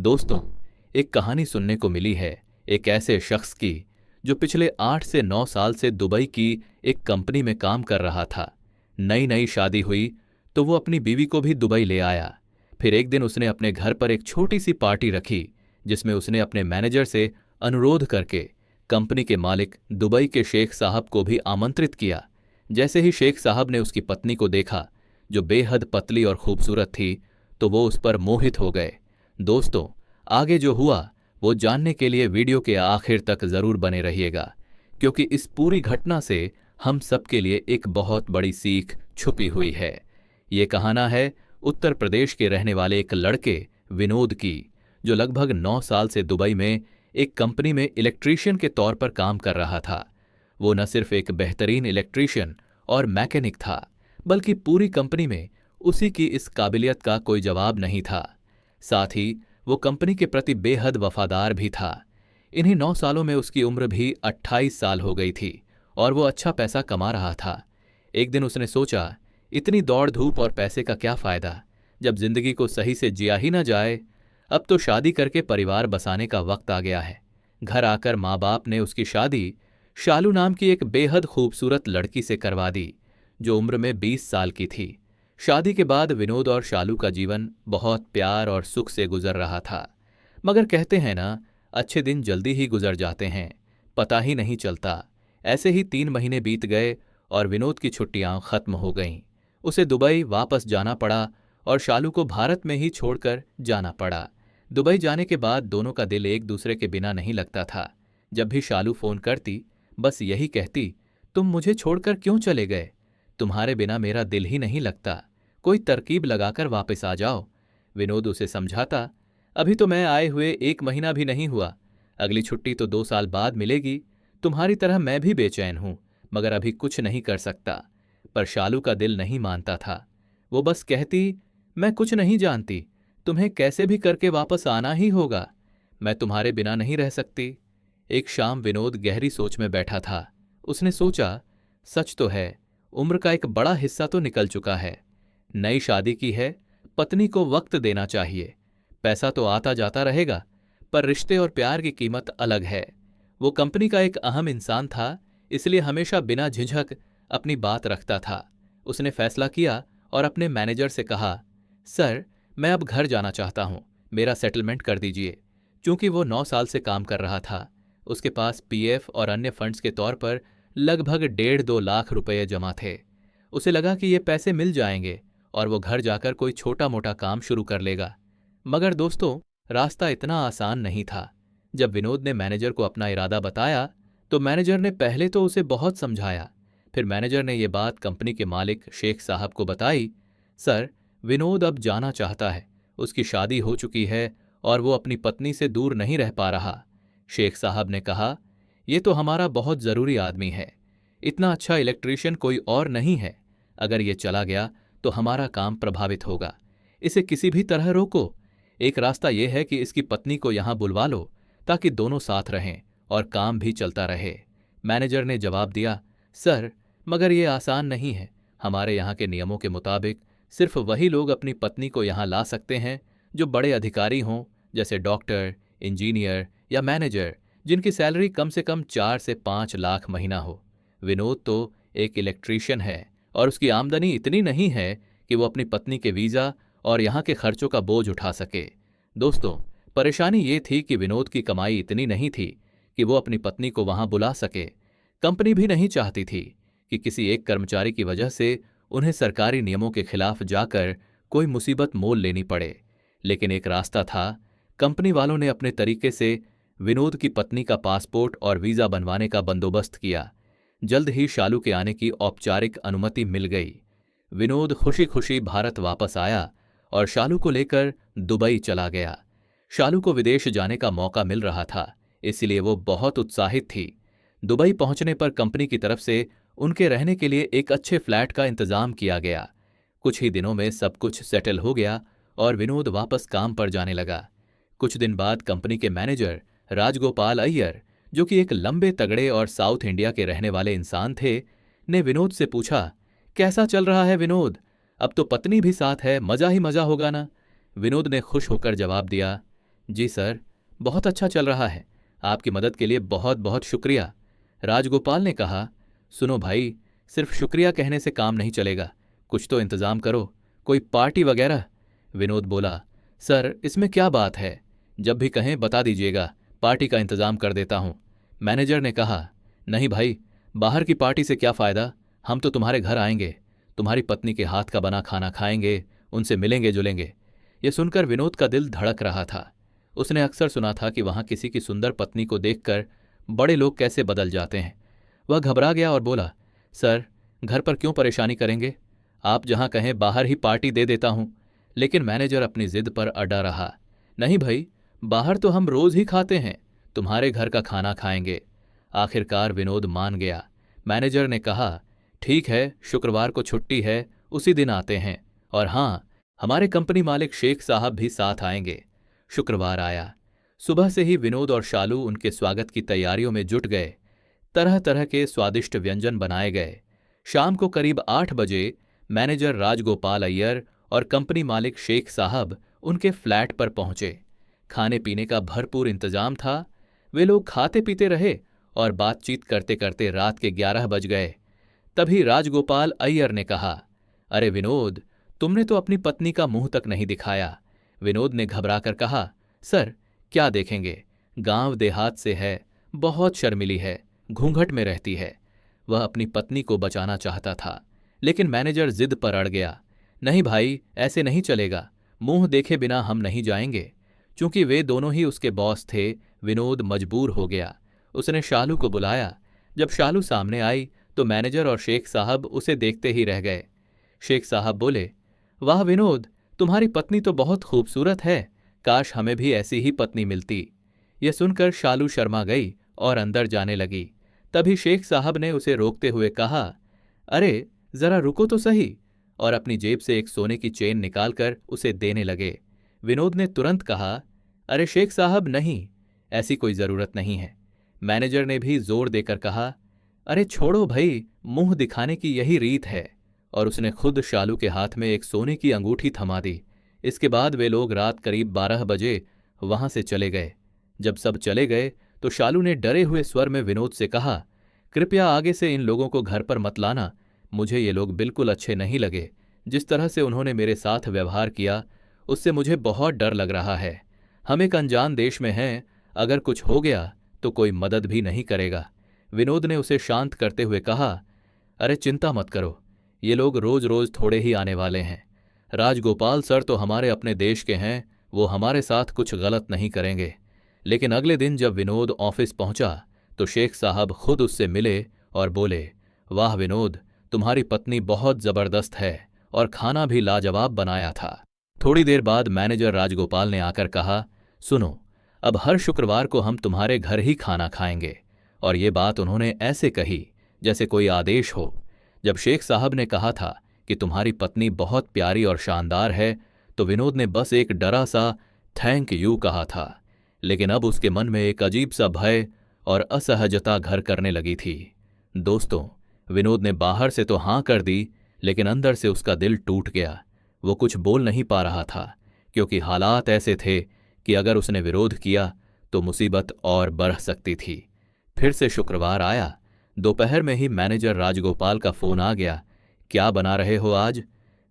दोस्तों, एक कहानी सुनने को मिली है एक ऐसे शख्स की जो पिछले 8 से 9 साल से दुबई की एक कंपनी में काम कर रहा था। नई नई शादी हुई तो वो अपनी बीवी को भी दुबई ले आया। फिर एक दिन उसने अपने घर पर एक छोटी सी पार्टी रखी जिसमें उसने अपने मैनेजर से अनुरोध करके कंपनी के मालिक दुबई के शेख साहब को भी आमंत्रित किया। जैसे ही शेख साहब ने उसकी पत्नी को देखा जो बेहद पतली और खूबसूरत थी, तो वो उस पर मोहित हो गए। दोस्तों, आगे जो हुआ वो जानने के लिए वीडियो के आखिर तक जरूर बने रहिएगा, क्योंकि इस पूरी घटना से हम सबके लिए एक बहुत बड़ी सीख छुपी हुई है। ये कहाना है उत्तर प्रदेश के रहने वाले एक लड़के विनोद की, जो लगभग 9 साल से दुबई में एक कंपनी में इलेक्ट्रीशियन के तौर पर काम कर रहा था। वो न सिर्फ एक बेहतरीन इलेक्ट्रीशियन और मैकेनिक था, बल्कि पूरी कंपनी में उसी की इस काबिलियत का कोई जवाब नहीं था। साथ ही वो कंपनी के प्रति बेहद वफादार भी था। इन्हीं 9 सालों में उसकी उम्र भी 28 साल हो गई थी और वो अच्छा पैसा कमा रहा था। एक दिन उसने सोचा, इतनी दौड़ धूप और पैसे का क्या फायदा जब जिंदगी को सही से जिया ही ना जाए। अब तो शादी करके परिवार बसाने का वक्त आ गया है। घर आकर माँ बाप ने उसकी शादी शालू नाम की एक बेहद खूबसूरत लड़की से करवा दी, जो उम्र में 20 साल की थी। शादी के बाद विनोद और शालू का जीवन बहुत प्यार और सुख से गुजर रहा था। मगर कहते हैं ना, अच्छे दिन जल्दी ही गुजर जाते हैं, पता ही नहीं चलता। ऐसे ही 3 महीने बीत गए और विनोद की छुट्टियां खत्म हो गईं। उसे दुबई वापस जाना पड़ा और शालू को भारत में ही छोड़कर जाना पड़ा। दुबई जाने के बाद दोनों का दिल एक दूसरे के बिना नहीं लगता था। जब भी शालू फोन करती, बस यही कहती, तुम मुझे छोड़कर क्यों चले गए? तुम्हारे बिना मेरा दिल ही नहीं लगता, कोई तरकीब लगाकर वापस आ जाओ। विनोद उसे समझाता, अभी तो मैं आए हुए 1 महीना भी नहीं हुआ, अगली छुट्टी तो 2 साल बाद मिलेगी। तुम्हारी तरह मैं भी बेचैन हूं, मगर अभी कुछ नहीं कर सकता। पर शालू का दिल नहीं मानता था। वो बस कहती, मैं कुछ नहीं जानती, तुम्हें कैसे भी करके वापस आना ही होगा, मैं तुम्हारे बिना नहीं रह सकती। एक शाम विनोद गहरी सोच में बैठा था। उसने सोचा, सच तो है, उम्र का एक बड़ा हिस्सा तो निकल चुका है। नई शादी की है, पत्नी को वक्त देना चाहिए। पैसा तो आता जाता रहेगा, पर रिश्ते और प्यार की कीमत अलग है। वो कंपनी का एक अहम इंसान था, इसलिए हमेशा बिना झिझक अपनी बात रखता था। उसने फैसला किया और अपने मैनेजर से कहा, सर, मैं अब घर जाना चाहता हूं, मेरा सेटलमेंट कर दीजिए। चूंकि वो 9 साल से काम कर रहा था, उसके पास पीएफ और अन्य फंड्स के तौर पर लगभग 1.5-2 लाख रुपए जमा थे। उसे लगा कि ये पैसे मिल जाएंगे और वो घर जाकर कोई छोटा मोटा काम शुरू कर लेगा। मगर दोस्तों, रास्ता इतना आसान नहीं था। जब विनोद ने मैनेजर को अपना इरादा बताया, तो मैनेजर ने पहले तो उसे बहुत समझाया। फिर मैनेजर ने ये बात कंपनी के मालिक शेख साहब को बताई। सर, विनोद अब जाना चाहता है, उसकी शादी हो चुकी है और वो अपनी पत्नी से दूर नहीं रह पा रहा। शेख साहब ने कहा, ये तो हमारा बहुत जरूरी आदमी है, इतना अच्छा इलेक्ट्रीशियन कोई और नहीं है। अगर ये चला गया तो हमारा काम प्रभावित होगा, इसे किसी भी तरह रोको। एक रास्ता यह है कि इसकी पत्नी को यहां बुलवा लो, ताकि दोनों साथ रहें और काम भी चलता रहे। मैनेजर ने जवाब दिया, सर, मगर ये आसान नहीं है। हमारे यहाँ के नियमों के मुताबिक सिर्फ वही लोग अपनी पत्नी को यहाँ ला सकते हैं जो बड़े अधिकारी हों, जैसे डॉक्टर, इंजीनियर या मैनेजर, जिनकी सैलरी कम से कम 4 से 5 लाख महीना हो। विनोद तो एक इलेक्ट्रीशियन है और उसकी आमदनी इतनी नहीं है कि वो अपनी पत्नी के वीज़ा और यहाँ के खर्चों का बोझ उठा सके। दोस्तों, परेशानी ये थी कि विनोद की कमाई इतनी नहीं थी कि वो अपनी पत्नी को वहाँ बुला सके। कंपनी भी नहीं चाहती थी कि किसी एक कर्मचारी की वजह से उन्हें सरकारी नियमों के खिलाफ जाकर कोई मुसीबत मोल लेनी पड़े। लेकिन एक रास्ता था। कंपनी वालों ने अपने तरीके से विनोद की पत्नी का पासपोर्ट और वीज़ा बनवाने का बंदोबस्त किया। जल्द ही शालू के आने की औपचारिक अनुमति मिल गई। विनोद खुशी खुशी भारत वापस आया और शालू को लेकर दुबई चला गया। शालू को विदेश जाने का मौका मिल रहा था, इसलिए वो बहुत उत्साहित थी। दुबई पहुंचने पर कंपनी की तरफ से उनके रहने के लिए एक अच्छे फ्लैट का इंतजाम किया गया। कुछ ही दिनों में सब कुछ सेटल हो गया और विनोद वापस काम पर जाने लगा। कुछ दिन बाद कंपनी के मैनेजर राजगोपाल अय्यर, जो कि एक लंबे तगड़े और साउथ इंडिया के रहने वाले इंसान थे, ने विनोद से पूछा, कैसा चल रहा है विनोद? अब तो पत्नी भी साथ है, मजा ही मजा होगा ना? विनोद ने खुश होकर जवाब दिया, जी सर, बहुत अच्छा चल रहा है। आपकी मदद के लिए बहुत बहुत शुक्रिया। राजगोपाल ने कहा। सुनो भाई, सिर्फ शुक्रिया कहने से काम नहीं चलेगा, कुछ तो इंतजाम करो, कोई पार्टी वगैरह। विनोद बोला। सर, इसमें क्या बात है, जब भी कहें बता दीजिएगा, पार्टी का इंतजाम कर देता हूं। मैनेजर ने कहा। नहीं भाई, बाहर की पार्टी से क्या फायदा, हम तो तुम्हारे घर आएंगे, तुम्हारी पत्नी के हाथ का बना खाना खाएंगे, उनसे मिलेंगे जुलेंगे। ये सुनकर विनोद का दिल धड़क रहा था। उसने अक्सर सुना था कि वहां किसी की सुंदर पत्नी को देखकर बड़े लोग कैसे बदल जाते हैं। वह घबरा गया और बोला। सर, घर पर क्यों परेशानी करेंगे, आप जहां कहें बाहर ही पार्टी दे देता हूं। लेकिन मैनेजर अपनी जिद पर अड़ा रहा। नहीं भाई, बाहर तो हम रोज ही खाते हैं, तुम्हारे घर का खाना खाएंगे। आखिरकार विनोद मान गया। मैनेजर ने कहा। ठीक है, शुक्रवार को छुट्टी है, उसी दिन आते हैं। और हां, हमारे कंपनी मालिक शेख साहब भी साथ आएंगे। शुक्रवार आया। सुबह से ही विनोद और शालू उनके स्वागत की तैयारियों में जुट गए। तरह तरह के स्वादिष्ट व्यंजन बनाए गए। शाम को करीब 8 बजे मैनेजर राजगोपाल अय्यर और कंपनी मालिक शेख साहब उनके फ्लैट पर पहुंचे। खाने पीने का भरपूर इंतजाम था। वे लोग खाते पीते रहे और बातचीत करते करते रात के 11 बज गए। तभी राजगोपाल अय्यर ने कहा। अरे विनोद, तुमने तो अपनी पत्नी का मुंह तक नहीं दिखाया। विनोद ने घबराकर कहा। सर, क्या देखेंगे, गांव देहात से है, बहुत शर्मिली है, घूंघट में रहती है। वह अपनी पत्नी को बचाना चाहता था, लेकिन मैनेजर जिद पर अड़ गया। नहीं भाई, ऐसे नहीं चलेगा, मुंह देखे बिना हम नहीं जाएंगे। चूंकि वे दोनों ही उसके बॉस थे, विनोद मजबूर हो गया। उसने शालू को बुलाया। जब शालू सामने आई तो मैनेजर और शेख साहब उसे देखते ही रह गए। शेख साहब बोले। वाह विनोद, तुम्हारी पत्नी तो बहुत खूबसूरत है, काश हमें भी ऐसी ही पत्नी मिलती। यह सुनकर शालू शर्मा गई और अंदर जाने लगी। तभी शेख साहब ने उसे रोकते हुए कहा। अरे जरा रुको तो सही, और अपनी जेब से एक सोने की चेन निकालकर उसे देने लगे। विनोद ने तुरंत कहा। अरे शेख साहब, नहीं, ऐसी कोई जरूरत नहीं है। मैनेजर ने भी जोर देकर कहा। अरे छोड़ो भाई, मुंह दिखाने की यही रीत है। और उसने खुद शालू के हाथ में एक सोने की अंगूठी थमा दी। इसके बाद वे लोग रात करीब 12 बजे वहां से चले गए। जब सब चले गए तो शालू ने डरे हुए स्वर में विनोद से कहा। कृपया आगे से इन लोगों को घर पर मत लाना, मुझे ये लोग बिल्कुल अच्छे नहीं लगे। जिस तरह से उन्होंने मेरे साथ व्यवहार किया, उससे मुझे बहुत डर लग रहा है। हम एक अनजान देश में हैं, अगर कुछ हो गया तो कोई मदद भी नहीं करेगा। विनोद ने उसे शांत करते हुए कहा। अरे चिंता मत करो, ये लोग रोज रोज थोड़े ही आने वाले हैं। राजगोपाल सर तो हमारे अपने देश के हैं, वो हमारे साथ कुछ गलत नहीं करेंगे। लेकिन अगले दिन जब विनोद ऑफिस पहुंचा तो शेख साहब खुद उससे मिले और बोले। वाह विनोद, तुम्हारी पत्नी बहुत जबरदस्त है और खाना भी लाजवाब बनाया था। थोड़ी देर बाद मैनेजर राजगोपाल ने आकर कहा। सुनो, अब हर शुक्रवार को हम तुम्हारे घर ही खाना खाएंगे। और ये बात उन्होंने ऐसे कही जैसे कोई आदेश हो। जब शेख साहब ने कहा था कि तुम्हारी पत्नी बहुत प्यारी और शानदार है, तो विनोद ने बस एक डरा सा थैंक यू कहा था। लेकिन अब उसके मन में एक अजीब सा भय और असहजता घर करने लगी थी। दोस्तों, विनोद ने बाहर से तो हां कर दी, लेकिन अंदर से उसका दिल टूट गया। वो कुछ बोल नहीं पा रहा था, क्योंकि हालात ऐसे थे कि अगर उसने विरोध किया तो मुसीबत और बढ़ सकती थी। फिर से शुक्रवार आया। दोपहर में ही मैनेजर राजगोपाल का फोन आ गया। क्या बना रहे हो आज?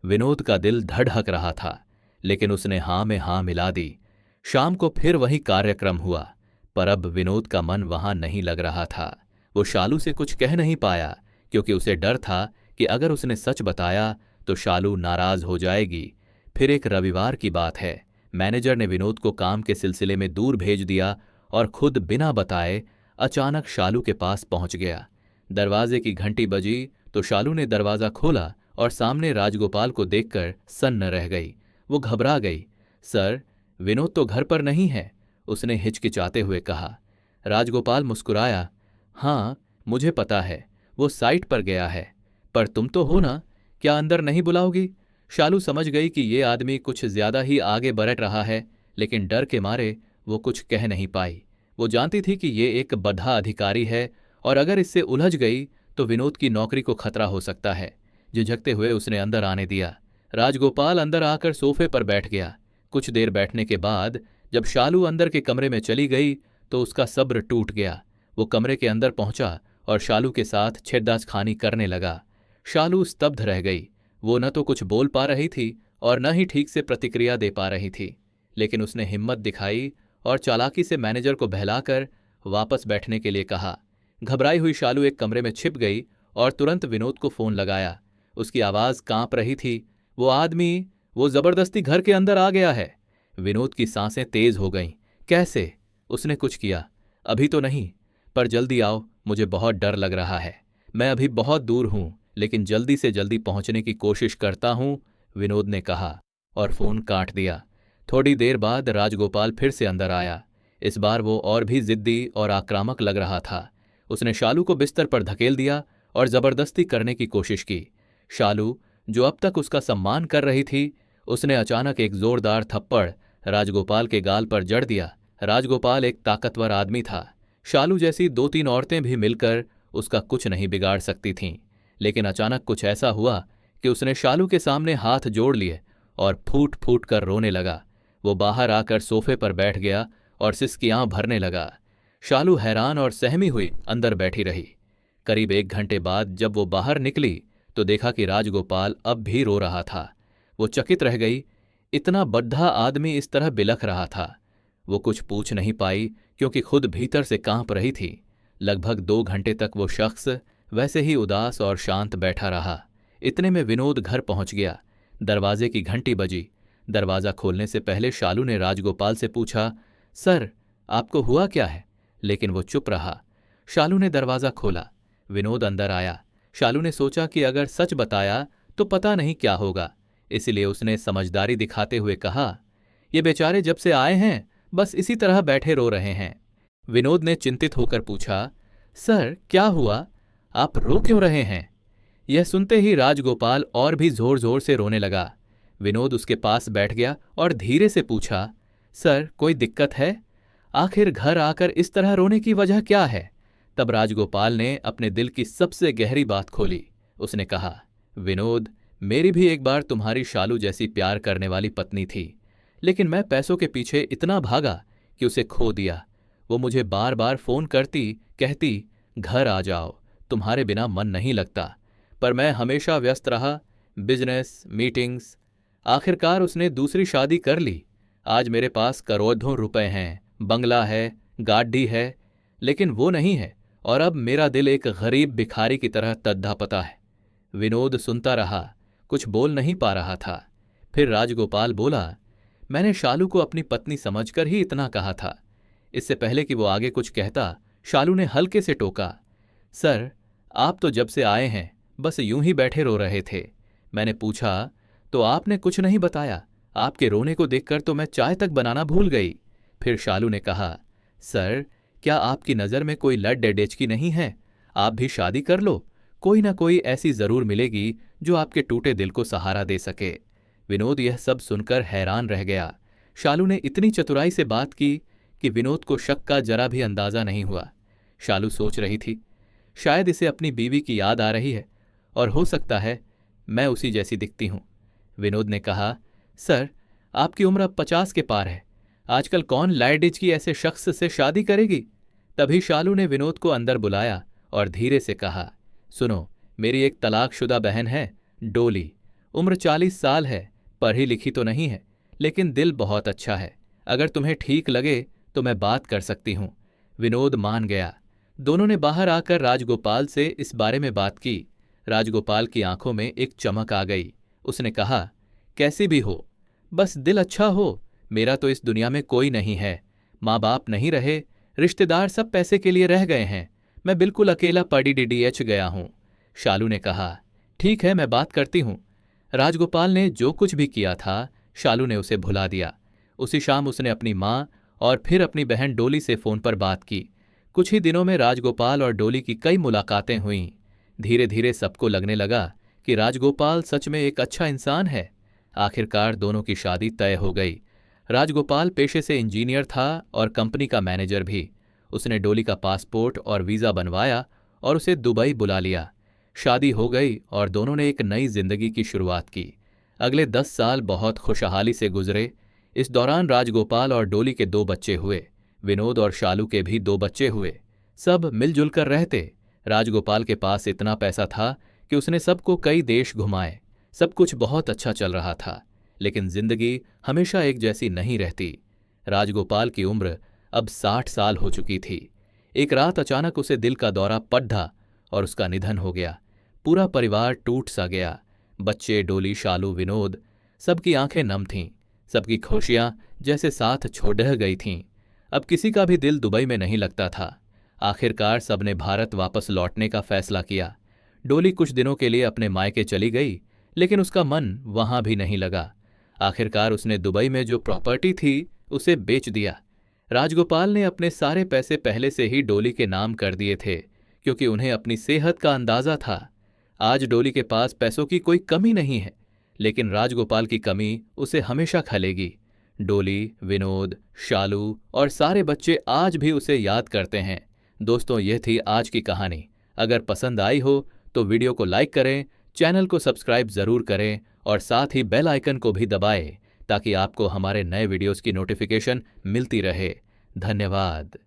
विनोद का दिल धड़क रहा था, लेकिन उसने हां में हां मिला दी। शाम को फिर वही कार्यक्रम हुआ, पर अब विनोद का मन वहां नहीं लग रहा था। वो शालू से कुछ कह नहीं पाया, क्योंकि उसे डर था कि अगर उसने सच बताया तो शालू नाराज हो जाएगी। फिर एक रविवार की बात है, मैनेजर ने विनोद को काम के सिलसिले में दूर भेज दिया और खुद बिना बताए अचानक शालू के पास पहुंच गया। दरवाजे की घंटी बजी तो शालू ने दरवाजा खोला और सामने राजगोपाल को देखकर सन्न रह गई। वो घबरा गई। सर, विनोद तो घर पर नहीं है, उसने हिचकिचाते हुए कहा। राजगोपाल मुस्कुराया। हाँ, मुझे पता है, वो साइट पर गया है, पर तुम तो हो ना, क्या अंदर नहीं बुलाओगी? शालू समझ गई कि ये आदमी कुछ ज्यादा ही आगे बरट रहा है, लेकिन डर के मारे वो कुछ कह नहीं पाई। वो जानती थी कि ये एक बधा अधिकारी है और अगर इससे उलझ गई तो विनोद की नौकरी को खतरा हो सकता है। झिझकते हुए उसने अंदर आने दिया। राजगोपाल अंदर आकर सोफे पर बैठ गया। कुछ देर बैठने के बाद जब शालू अंदर के कमरे में चली गई तो उसका सब्र टूट गया। वो कमरे के अंदर पहुंचा और शालू के साथ छेड़खानी करने लगा। शालू स्तब्ध रह गई। वो न तो कुछ बोल पा रही थी और न ही ठीक से प्रतिक्रिया दे पा रही थी, लेकिन उसने हिम्मत दिखाई और चालाकी से मैनेजर को बहलाकर वापस बैठने के लिए कहा। घबराई हुई शालू एक कमरे में छिप गई और तुरंत विनोद को फोन लगाया। उसकी आवाज कांप रही थी। वो आदमी, वो जबरदस्ती घर के अंदर आ गया है। विनोद की सांसें तेज हो गईं। कैसे? उसने कुछ किया? अभी तो नहीं, पर जल्दी आओ, मुझे बहुत डर लग रहा है। मैं अभी बहुत दूर हूं, लेकिन जल्दी से जल्दी पहुंचने की कोशिश करता हूं, विनोद ने कहा और फोन काट दिया। थोड़ी देर बाद राजगोपाल फिर से अंदर आया। इस बार वो और भी जिद्दी और आक्रामक लग रहा था। उसने शालू को बिस्तर पर धकेल दिया और जबरदस्ती करने की कोशिश की। शालू, जो अब तक उसका सम्मान कर रही थी, उसने अचानक एक जोरदार थप्पड़ राजगोपाल के गाल पर जड़ दिया। राजगोपाल एक ताकतवर आदमी था। शालू जैसी 2-3 औरतें भी मिलकर उसका कुछ नहीं बिगाड़ सकती थीं, लेकिन अचानक कुछ ऐसा हुआ कि उसने शालू के सामने हाथ जोड़ लिए और फूट फूट कर रोने लगा। वो बाहर आकर सोफे पर बैठ गया और सिसकियां भरने लगा। शालू हैरान और सहमी हुई अंदर बैठी रही। करीब 1 घंटे बाद जब वो बाहर निकली तो देखा कि राजगोपाल अब भी रो रहा था। वो चकित रह गई। इतना बड्ढा आदमी इस तरह बिलख रहा था। वो कुछ पूछ नहीं पाई क्योंकि खुद भीतर से कांप रही थी। लगभग 2 घंटे तक वो शख्स वैसे ही उदास और शांत बैठा रहा। इतने में विनोद घर पहुंच गया। दरवाजे की घंटी बजी। दरवाजा खोलने से पहले शालू ने राजगोपाल से पूछा, सर, आपको हुआ क्या है? लेकिन वो चुप रहा। शालू ने दरवाजा खोला। विनोद अंदर आया। शालू ने सोचा कि अगर सच बताया तो पता नहीं क्या होगा, इसलिए उसने समझदारी दिखाते हुए कहा, ये बेचारे जब से आए हैं बस इसी तरह बैठे रो रहे हैं। विनोद ने चिंतित होकर पूछा, सर क्या हुआ? आप रो क्यों रहे हैं? यह सुनते ही राजगोपाल और भी जोर जोर से रोने लगा। विनोद उसके पास बैठ गया और धीरे से पूछा, सर कोई दिक्कत है? आखिर घर आकर इस तरह रोने की वजह क्या है? तब राजगोपाल ने अपने दिल की सबसे गहरी बात खोली। उसने कहा, विनोद, मेरी भी एक बार तुम्हारी शालू जैसी प्यार करने वाली पत्नी थी, लेकिन मैं पैसों के पीछे इतना भागा कि उसे खो दिया। वो मुझे बार बार फोन करती, कहती, घर आ जाओ, तुम्हारे बिना मन नहीं लगता, पर मैं हमेशा व्यस्त रहा, बिजनेस, मीटिंग्स। आखिरकार उसने दूसरी शादी कर ली। आज मेरे पास करोड़ों रुपए हैं, बंगला है, गाड़ी है, लेकिन वो नहीं है और अब मेरा दिल एक गरीब भिखारी की तरह तद्धा पता है। विनोद सुनता रहा, कुछ बोल नहीं पा रहा था। फिर राजगोपाल बोला, मैंने शालू को अपनी पत्नी समझकर ही इतना कहा था। इससे पहले कि वो आगे कुछ कहता, शालू ने हल्के से टोका, सर, आप तो जब से आए हैं बस यूं ही बैठे रो रहे थे। मैंने पूछा तो आपने कुछ नहीं बताया। आपके रोने को देखकर तो मैं चाय तक बनाना भूल गई। फिर शालू ने कहा, सर, क्या आपकी नज़र में कोई लड डेडेचकी नहीं है? आप भी शादी कर लो, कोई ना कोई ऐसी जरूर मिलेगी जो आपके टूटे दिल को सहारा दे सके। विनोद यह सब सुनकर हैरान रह गया। शालू ने इतनी चतुराई से बात की कि विनोद को शक का जरा भी अंदाजा नहीं हुआ। शालू सोच रही थी, शायद इसे अपनी बीवी की याद आ रही है और हो सकता है मैं उसी जैसी दिखती हूं। विनोद ने कहा, सर, आपकी उम्र अब 50 के पार है। आजकल कौन लाइडिज की ऐसे शख्स से शादी करेगी? तभी शालू ने विनोद को अंदर बुलाया और धीरे से कहा, सुनो, मेरी एक तलाकशुदा बहन है, डोली। उम्र 40 साल है, पढ़ी लिखी तो नहीं है, लेकिन दिल बहुत अच्छा है। अगर तुम्हें ठीक लगे तो मैं बात कर सकती हूं। विनोद मान गया। दोनों ने बाहर आकर राजगोपाल से इस बारे में बात की। राजगोपाल की आंखों में एक चमक आ गई। उसने कहा, कैसी भी हो, बस दिल अच्छा हो। मेरा तो इस दुनिया में कोई नहीं है। माँ बाप नहीं रहे, रिश्तेदार सब पैसे के लिए रह गए हैं। मैं बिल्कुल अकेला पड़ी DDH गया हूं। शालू ने कहा, ठीक है, मैं बात करती हूं। राजगोपाल ने जो कुछ भी किया था, शालू ने उसे भुला दिया। उसी शाम उसने अपनी माँ और फिर अपनी बहन डोली से फोन पर बात की। कुछ ही दिनों में राजगोपाल और डोली की कई मुलाकातें हुईं। धीरे धीरे सबको लगने लगा कि राजगोपाल सच में एक अच्छा इंसान है। आखिरकार दोनों की शादी तय हो गई। राजगोपाल पेशे से इंजीनियर था और कंपनी का मैनेजर भी। उसने डोली का पासपोर्ट और वीज़ा बनवाया और उसे दुबई बुला लिया। शादी हो गई और दोनों ने एक नई जिंदगी की शुरुआत की। अगले 10 साल बहुत खुशहाली से गुजरे। इस दौरान राजगोपाल और डोली के 2 बच्चे हुए। विनोद और शालू के भी 2 बच्चे हुए। सब मिलजुल कर रहते। राजगोपाल के पास इतना पैसा था कि उसने सबको कई देश घुमाए। सब कुछ बहुत अच्छा चल रहा था, लेकिन जिंदगी हमेशा एक जैसी नहीं रहती। राजगोपाल की उम्र अब 60 साल हो चुकी थी। एक रात अचानक उसे दिल का दौरा पड्ढा और उसका निधन हो गया। पूरा परिवार टूट सा गया। बच्चे, डोली, शालू, विनोद, सबकी आंखें नम थीं। सबकी खुशियां जैसे साथ छोड़ गई थीं। अब किसी का भी दिल दुबई में नहीं लगता था। आखिरकार सबने भारत वापस लौटने का फैसला किया। डोली कुछ दिनों के लिए अपने मायके चली गई, लेकिन उसका मन वहां भी नहीं लगा। आखिरकार उसने दुबई में जो प्रॉपर्टी थी उसे बेच दिया। राजगोपाल ने अपने सारे पैसे पहले से ही डोली के नाम कर दिए थे, क्योंकि उन्हें अपनी सेहत का अंदाजा था। आज डोली के पास पैसों की कोई कमी नहीं है, लेकिन राजगोपाल की कमी उसे हमेशा खलेगी। डोली, विनोद, शालू और सारे बच्चे आज भी उसे याद करते हैं। दोस्तों, यह थी आज की कहानी। अगर पसंद आई हो तो वीडियो को लाइक करें, चैनल को सब्सक्राइब जरूर करें और साथ ही बेल आइकन को भी दबाएं ताकि आपको हमारे नए वीडियोस की नोटिफिकेशन मिलती रहे। धन्यवाद।